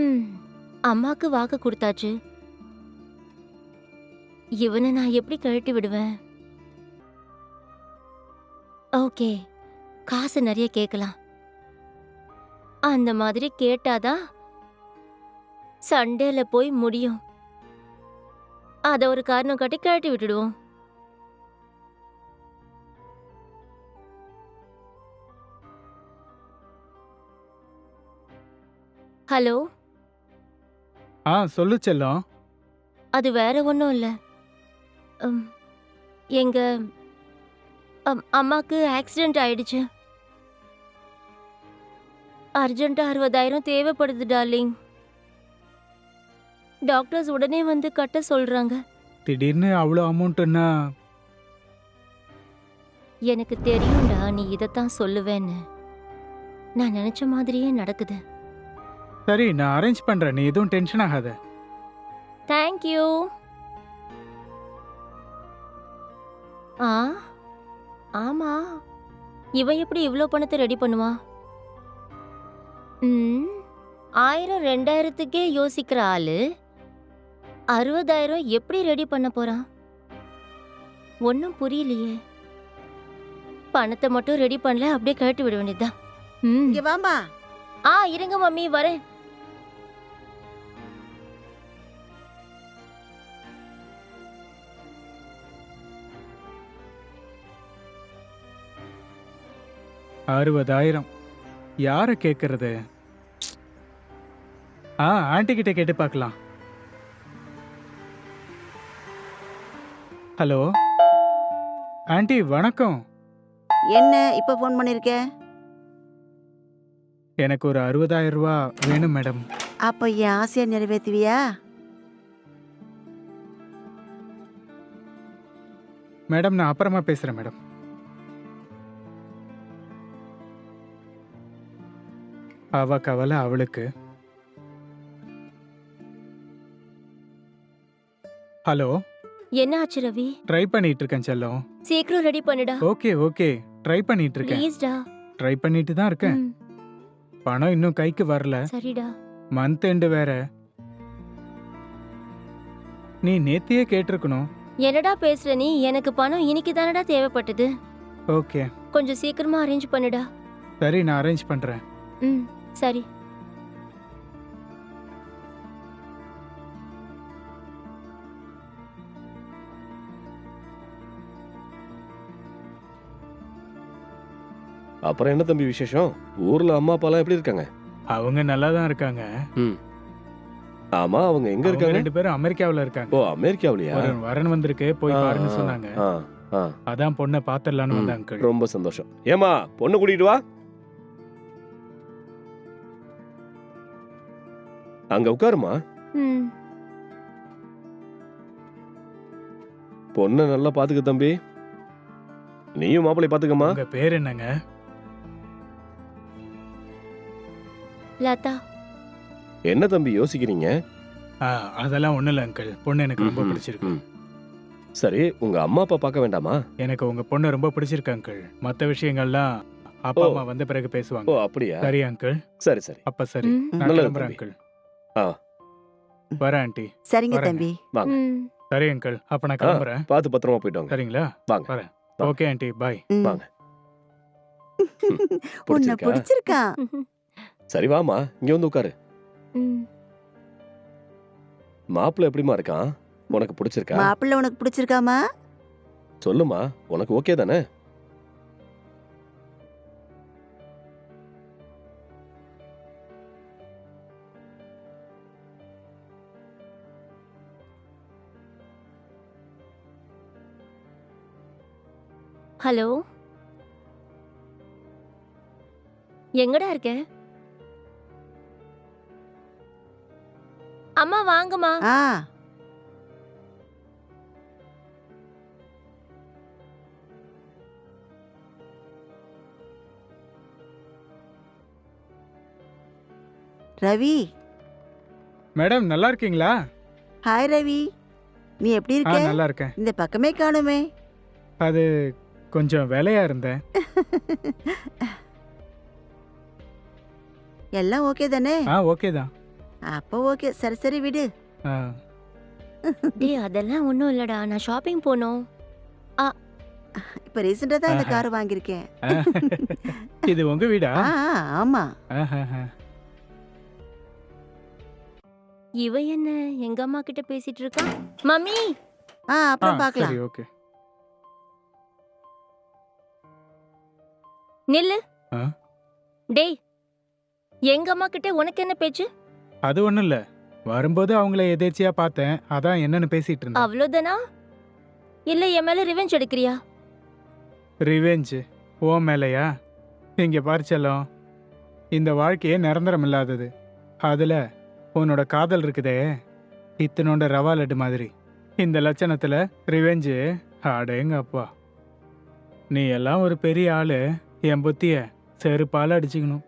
ம். அம்மாக்கு வாக்கு கொடுத்தாச்சு. இவனை நான் எப்படி கழட்டி விடுவேன்? ஓகே, காசு நிறைய கேட்கலாம். அந்த மாதிரி கேட்டாதான் சண்டேல போய் முடியும். அத ஒரு காரணம் காட்டி கழட்டி விட்டுடுவோம். ஹலோ, சொல்லு செல்லம். அது வேற ஒன்றும் இல்லை. எங்க அம்மாக்கு ஆக்சிடென்ட் ஆயிடுச்சு. அர்ஜென்ட்டா 60,000 தேவைப்படுது டார்லிங். டாக்டர்ஸ் உடனே வந்து கட்ட சொல்றாங்க. திடீர்னு அவ்வளோ அமௌண்ட்டுன்னா எனக்கு தெரியும்டா நீ இதைத்தான் சொல்லுவேன்னு. நான் நினைச்ச மாதிரியே நடக்குது. சரி, நான் அரேஞ்ச் பண்றேன். நீ எதுவும் டென்ஷன் ஆகாத. தேங்க்யூ. ஆமா, இவன் எப்படி இவ்ளோ பணத்தை ரெடி பண்ணுவான்? 1000 2000த்துக்கே யோசிக்கிற ஆளு 60,000 எப்படி ரெடி பண்ண போறான்? ஒன்னும் புரியலையே. பணத்தை மட்டும் ரெடி பண்ணல, அப்படியே கழட்டி விட வேண்டியதுதான். இங்க வாமா. இருங்க மம்மி, வரேன். ₹60,000 யார கேட்கறது? ஆண்டி கிட்ட கேட்டு பார்க்கலாம். ஹலோ ஆண்டி, வணக்கம். என்ன இப்ப போன் பண்ணிருக்க? எனக்கு ஒரு ₹60,000 வேணும் மேடம். அப்ப என் ஆசையை நிறைவேற்றுவியா? மேடம், நான் அப்புறமா பேசுறேன் மேடம். அவ கவலை அவளுக்கு. ஹலோ, என்ன ஆச்சு ரவி? ட்ரை பண்ணிட்டு இருக்கேன் செல்லம். சீக்கிரம் ரெடி பண்ணுடா. ஓகே, ட்ரை பண்ணிட்டு இருக்கேன். ப்ளீஸ்டா. ட்ரை பண்ணிட்டு தான் இருக்கேன். பணம் இன்னும் கைக்கு வரல. சரிடா. மந்த் எண்டு வேற. நீ நேத்தியே கேட்டிருக்கணும். என்னடா பேசுற நீ? எனக்கு பணம் இன்னைக்கு தானடா தேவைப்பட்டது. ஓகே, கொஞ்சம் சீக்கிரமா அரேஞ்ச் பண்ணுடா. சரி, நான் அரேஞ்ச் பண்றேன். சரி. அப்புறம் என்ன தம்பி விசேஷம்? ஊர்ல அம்மா அப்பாலாம் எப்படி இருக்காங்க? அவங்க நல்லா தான் இருக்காங்க. ஆமா, அவங்க எங்க இருக்காங்க? 2 பேரும் அமெரிக்காவுல இருக்காங்க. ஓ, அமெரிக்காவுலயா? ஒரு வரன் வந்திருக்கு, போய் பாருன்னு சொன்னாங்க. அதான் பொண்ணை பாத்துடலான்னு வந்த அங்கிள். ரொம்ப சந்தோஷம். ஏமா, பொண்ணு கூட்டிட்டு வா. அங்க உட்காருமா. பொண்ணை நல்லா பாத்துக்க தம்பி. நீயும் மாப்பிள்ளை பாத்துக்கமா. உங்க பேர் என்னங்க? லதா. என்ன தம்பி யோசிக்கிறீங்க? அதெல்லாம் ஒண்ணு இல்ல அங்கிள். பொண்ணு எனக்கு ரொம்ப பிடிச்சிருக்கு. சரி, உங்க அம்மா அப்பா பார்க்க வேண்டாமா? எனக்கு உங்க பொண்ணு ரொம்ப பிடிச்சிருக்கு அங்கிள். மத்த விஷயங்கள்லாம் அப்பா அம்மா வந்த பிறகு பேசுவாங்க. ஓ, அப்படியா? சரி அங்கிள். சரி. அப்ப சரி, நான் நல்லது கிளம்புறேன் தம்பி. அங்கிள். வரேன் ஆண்டி. சரிங்க வரேங்க. தம்பி. வாங்க. சரி அங்கிள், அப்ப நான் கிளம்புறேன். பார்த்து பத்திரமா போயிட்டு வாங்க. சரிங்களா? வாங்க. வரேன். வாங்க. ஓகே ஆண்டி, பாய். வாங்க. உன்னை பிடிச்சிருக்கா? பிடிச்சிருக்கா? சரி, வாமா, இங்க வந்து உட்காரு. மாப்பிள்ளை எப்படிமா இருக்கான்? உனக்கு பிடிச்சிருக்கா? மாப்பிள்ளை உனக்கு பிடிச்சிருக்காமா? சொல்லுமா, உனக்கு ஓகே தானே? ஹலோ, எங்கடா இருக்க? அம்மா வாங்கம்மா. ரவி. மேடம், நல்லா இருக்கீங்களா? ஹாய் ரவி, நீ எப்படி இருக்க? நல்லா இருக்கேன். இந்த பக்கமே காணுமே. அது கொஞ்சம் வேலையா இருந்தேன். எல்லாம் ஓகே தானே? ஓகே தான். அப்போ ஓகே, சரி சரி விடு. ஆ, டேய் அதெல்லாம் ஒன்றும் இல்லடா, நான் ஷாப்பிங் போனோம். இப்ப ரீசெண்டா தான் இந்த ஆஹா. கார் வாங்கியிருக்கேன். ஆ. இது உங்க வீடா? ஆமா. ஆஹாஹா. இவ என்ன எங்க அம்மா கிட்ட பேசிட்டு இருக்கா? மம்மி ஆ, அப்புறம் பார்க்கலாம். சரி ஓகே. நில்லு. ஆ? டேய் எங்க அம்மா கிட்ட உனக்கு என்ன பேச்சு? அது ஒண்ணும் இல்ல. வரும்போது அவங்கள எதேச்சியா பார்த்தேன். அதான் என்னன்னு பேசிட்டு இருந்தேன். அவ்வளோதானா? இல்ல என் மேல ரிவெஞ்ச் எடுக்கிறியா? ரிவெஞ்ச் ஓ மேலையா? இங்க பாரு செல்லம், இந்த வாழ்க்கையே நிரந்தரம் இல்லாதது. அதுல உன்னோட காதல் இருக்குதே, இத்தனோண்ட ரவா லட்டு மாதிரி. இந்த லட்சணத்துல ரிவெஞ்சு அடேங்க அப்பா. நீ எல்லாம் ஒரு பெரிய ஆளு, என் புத்திய செருப்பால அடிச்சுக்கணும்.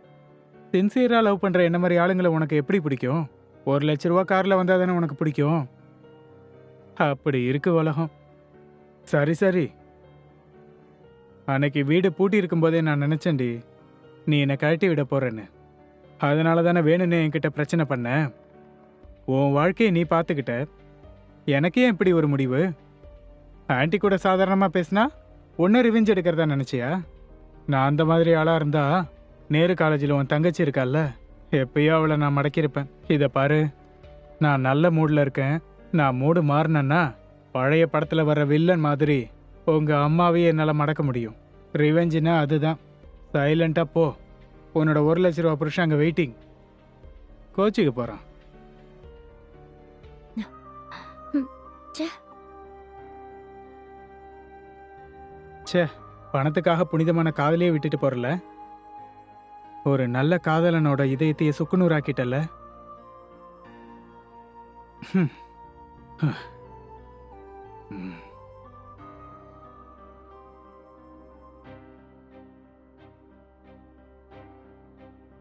சின்சியரா லவ் பண்ற என்ன மாதிரி ஆளுங்களை உனக்கு எப்படி பிடிக்கும்? 1,00,000 கார்ல வந்தா தானே உனக்கு பிடிக்கும்? அப்படி இருக்கு உலகம். சரி சரி, அன்னைக்கு வீடு பூட்டி இருக்கும்போதே நான் நினைச்சேன்டி நீ என்னை கழட்டி விட போறேன்னு. அதனால தானே வேணும்னு என்கிட்ட பிரச்சனை பண்ண. உன் வாழ்க்கையை நீ பார்த்துக்கிட்ட, எனக்கே இப்படி ஒரு முடிவு? ஆன்ட்டி கூட சாதாரணமாக பேசினா ஒன்று ரிவெஞ்ச் எடுக்கிறதா நினச்சியா? நான் அந்த மாதிரி ஆளாக இருந்தா நேரு காலேஜில் உன் தங்கச்சி இருக்கால்ல, எப்பயோ அவளை நான் மடக்கியிருப்பேன். இதை பாரு, நான் நல்ல மூடில் இருக்கேன். நான் மூடு மாறினேன்னா பழைய படத்தில் வர்ற வில்லன் மாதிரி உங்கள் அம்மாவையே என்னால் மடக்க முடியும். ரிவெஞ்சுன்னா அதுதான். சைலண்டாக போ. உன்னோட 1,00,000 புருஷன் அங்கே வெயிட்டிங். கோச்சிக்கு போகிறான். ச்சே, பணத்துக்காக புனிதமான காதலையே விட்டுட்டு போறல. ஒரு நல்ல காதலனோட இதயத்தையே சுக்குநூறாக்கிட்டல. ம்.